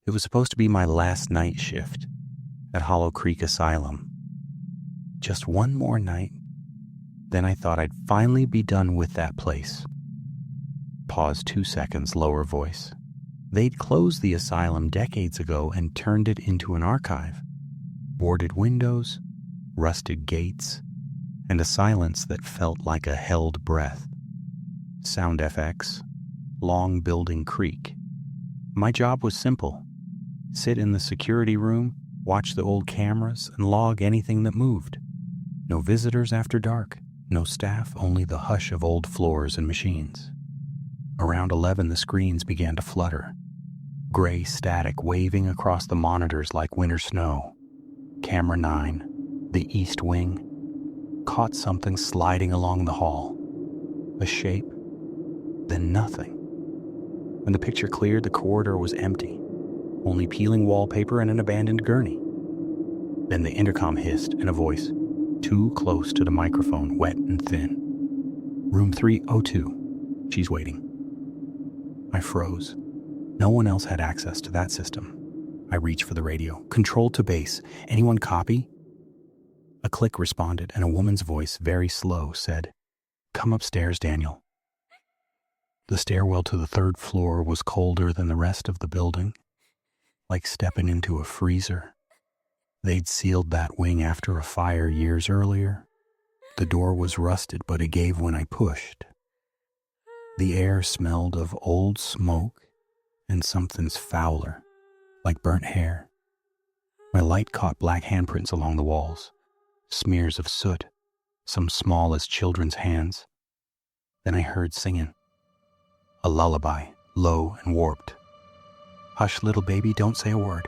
It was supposed to be my last night shift at Hollow Creek Asylum. Just one more night, then I thought I'd finally be done with that place. Pause 2 seconds, lower voice. They'd closed the asylum decades ago and turned it into an archive. Boarded windows, rusted gates, and a silence that felt like a held breath. Sound FX, long building creak. My job was simple. Sit in the security room, watch the old cameras, and log anything that moved. No visitors after dark, no staff, only the hush of old floors and machines. Around 11, the screens began to flutter. Gray static waving across the monitors like winter snow. Camera 9, the east wing, caught something sliding along the hall. A shape, then nothing. When the picture cleared, the corridor was empty. Only peeling wallpaper and an abandoned gurney. Then the intercom hissed and a voice, too close to the microphone, wet and thin. Room 302. She's waiting. I froze. No one else had access to that system. I reached for the radio. Control to base. Anyone copy? A click responded, and a woman's voice, very slow, said, "Come upstairs, Daniel." The stairwell to the 3rd floor was colder than the rest of the building, like stepping into a freezer. They'd sealed that wing after a fire years earlier. The door was rusted, but it gave when I pushed. The air smelled of old smoke and something's fouler, like burnt hair. My light caught black handprints along the walls, smears of soot, some small as children's hands. Then I heard singing. A lullaby, low and warped. Hush, little baby, don't say a word,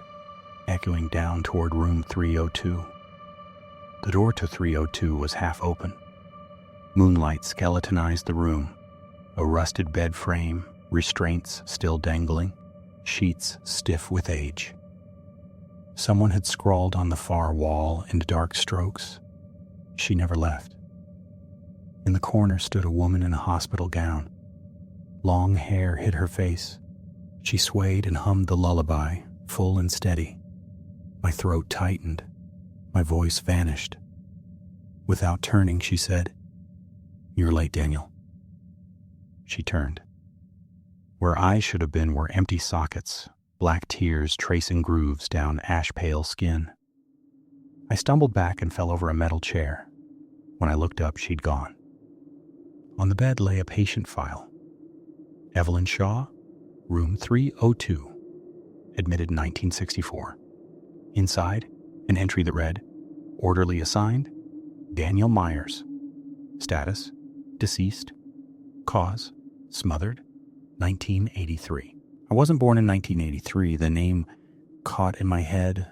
echoing down toward room 302. The door to 302 was half open. Moonlight skeletonized the room, a rusted bed frame, restraints still dangling, sheets stiff with age. Someone had scrawled on the far wall in dark strokes, "She never left." In the corner stood a woman in a hospital gown. Long hair hid her face. She swayed and hummed the lullaby, full and steady. My throat tightened. My voice vanished. Without turning, she said, "You're late, Daniel." She turned. Where eyes should have been were empty sockets, black tears tracing grooves down ash-pale skin. I stumbled back and fell over a metal chair. When I looked up, she'd gone. On the bed lay a patient file. Evelyn Shaw, room 302, admitted 1964. Inside, an entry that read, "Orderly assigned, Daniel Myers. Status, deceased. Cause, smothered, 1983. I wasn't born in 1983. The name caught in my head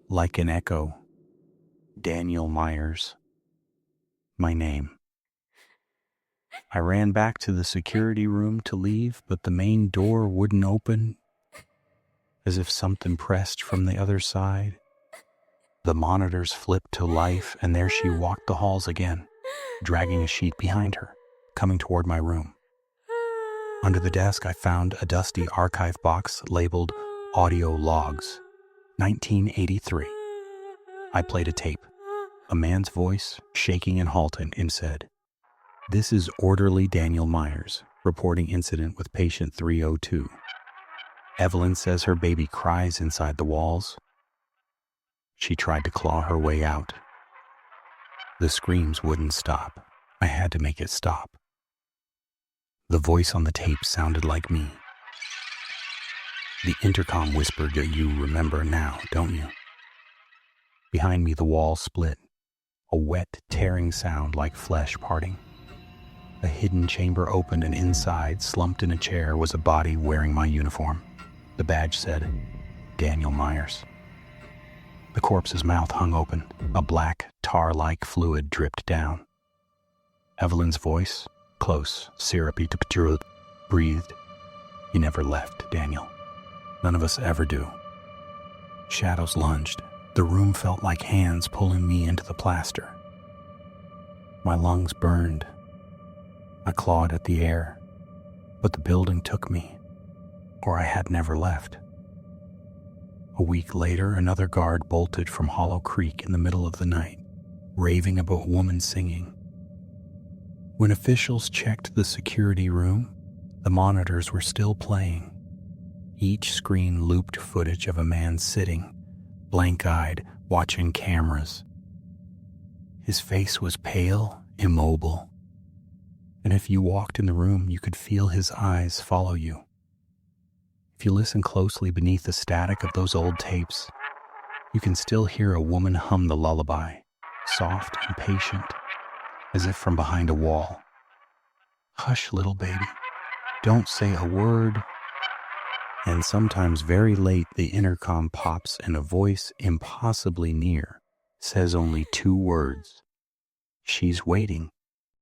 like an echo. Daniel Myers. My name. I ran back to the security room to leave, but the main door wouldn't open, as if something pressed from the other side. The monitors flipped to life, and there she walked the halls again, dragging a sheet behind her, coming toward my room. Under the desk, I found a dusty archive box labeled Audio Logs, 1983. I played a tape. A man's voice, shaking and halting, and said, "This is Orderly Daniel Myers, reporting incident with patient 302. Evelyn says her baby cries inside the walls. She tried to claw her way out. The screams wouldn't stop. I had to make it stop. The voice on the tape sounded like me. The intercom whispered that you remember now, don't you?" Behind me, the wall split, a wet, tearing sound like flesh parting. A hidden chamber opened, and inside, slumped in a chair, was a body wearing my uniform. The badge said, "Daniel Myers." The corpse's mouth hung open. A black, tar-like fluid dripped down. Evelyn's voice, close, syrupy to Petru, breathed, "You never left, Daniel. None of us ever do." Shadows lunged. The room felt like hands pulling me into the plaster. My lungs burned. I clawed at the air, but the building took me, or I had never left. A week later, another guard bolted from Hollow Creek in the middle of the night, raving about a woman singing. When officials checked the security room, the monitors were still playing. Each screen looped footage of a man sitting, blank-eyed, watching cameras. His face was pale, immobile, and if you walked in the room, you could feel his eyes follow you. If you listen closely beneath the static of those old tapes, you can still hear a woman hum the lullaby, soft and patient, as if from behind a wall. "Hush, little baby, don't say a word." And sometimes very late, the intercom pops and a voice impossibly near says only 2 words. "She's waiting."